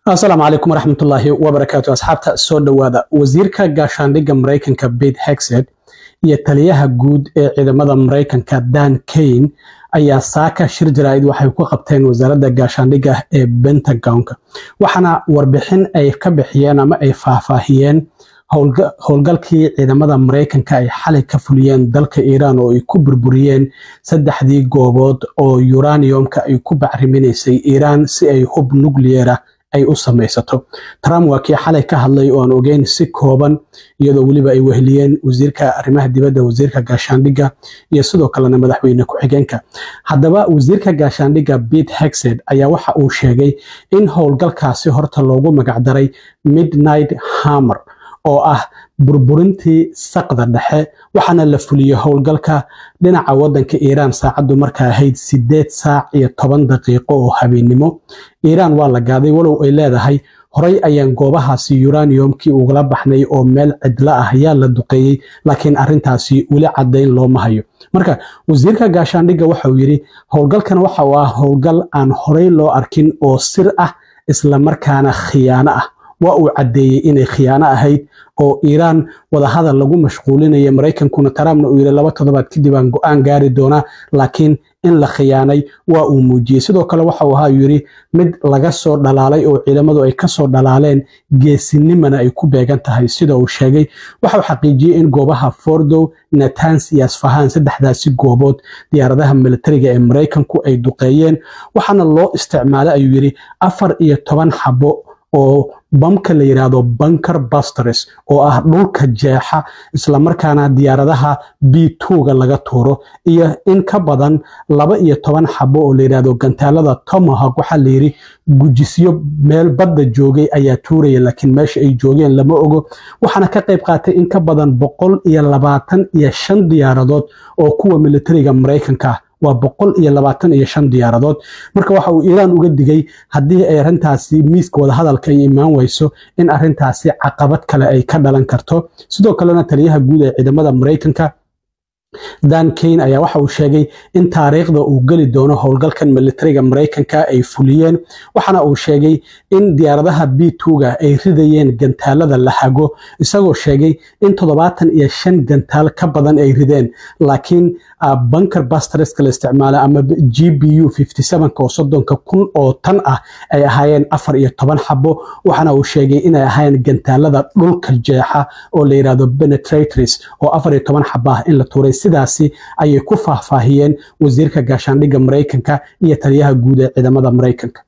السلام عليكم ورحمة الله وبركاته. أصحابتا سو دوادا وزيركا غاشانديغا مريكانكا بيت هيكسد iyo taliyaha guud ee ciidamada Mareykanka Dan Kane ayaa saaka shir jaraa'id waxay ku qabteen wasaaradda gaashaandhigga ee Pentagon-ka waxaana warbixin ay ka bixiyeen ama ay faahfaahiyeen howlgalkii ciidamada Mareykanka ay xalay ka fuliyeen dalka Iran oo ay ku burburiyeen saddexdii goobood oo uranium-ka ay ku bacriminaysay Iran si ay hub nuclear ay u samaysato. Trump waa kii xalay ka hadlay oo aan ogeyn si kooban iyadoo waliba ay weheliyeen wasiirka arrimaha dibadda, wasiirka gaashaandhigga iyo sidoo kalena madaxweyne ku-xigeenka. Haddaba wasiirka gaashaandhigga Pete Hegseth ayaa waxa uu sheegay in howlgalkaasi horta loogu magac daray Midnight Hammer oo ah burburintii saqda dhexe waxaana la fuliyay howlgalka dhinaca wadanka Iran saacadu markaa ahayd 8 saac iyo 10 daqiiqo oo habeenimo. Iran waa la gaaday walow ay leedahay horay ayaan goobahaasi uranium-kii ugala baxnay oo meel cidla ah ayaa la duqeeyay laakiin arrintaasi weli caddayn looma hayo. Marka wasiirka gaashaandhigga waxa uu yiri howlgalkan waxa uu ah howlgal aan horay loo arkin oo sir ah isla markaana khiyaano ah. waa uu cadeeyay inay khiyaano ahayd oo Iran wada hadal lagu mashquulinayo Mareykankuna Trumpna uu yiri 2 toddobaad kadib aan go'aan gaari doona laakiin in la khiyaanay waa uu muujiyay. sidoo kale waxa uu yiri mid laga soo dhalaalay oo ciidamadu ay ka soo dhalaaleen geesinimana ay ku beegan tahay sida uu sheegay. waxa uu xaqiijiyay in goobaha Fordo, Natanz iyo Isfahan saddexdaasi goobood diyaaradaha militariga ee Mareykanku ay duqeeyeen waxaana loo isticmaalay ayuu yiri 14 xabo oo bamka la yiraahdo bunker busters oo ah dhulka jeexa isla markaana diyaaradaha B2ga laga tuuro iyo in ka badan 12 xabo oo la yiraahdo gantaalada Tomahawk waxa la yiri gujisyo meel badda joogay ayaa tuuraya laakiin meesha ay joogeen lama ogo. waxaana ka qayb qaatay in ka badan 125 diyaaradood oo kuwa militariga Mareykanka waa 125 diyaaradood. marka waxa uu Iran uga digay haddii ay arintaasi miiska wada hadalka ay imaan wayso in arintaasi caqabad kale ay ka dhalan karto. sidoo kalena taliyaha guud ee ciidamada Mareykanka Dan Kane ayaa waxa uu sheegay in taariikhda uu gali doono howlgalkan militariga Mareykanka ay fuliyeen waxaana uu sheegay in diyaaradaha B2ga ay ridayeen gantaalada la hago isagoo sheegay in 75 gantaal ka badan ay rideen laakiin bunker busters kala isticmaala ama GBU 57 oo 30,000 oo tan ah ay ahaayeen 14 xabo waxaana uu sheegay inay ahaayeen gantaalada dhulka jeexa oo la yiraahdo penetrators oo 14 xabo ah in la tuuray. sidaasi ayay ku faahfaahiyeen wasiirka gaashaandhigga Mareykanka iyo taliyaha guud ee ciidamada Mareykanka.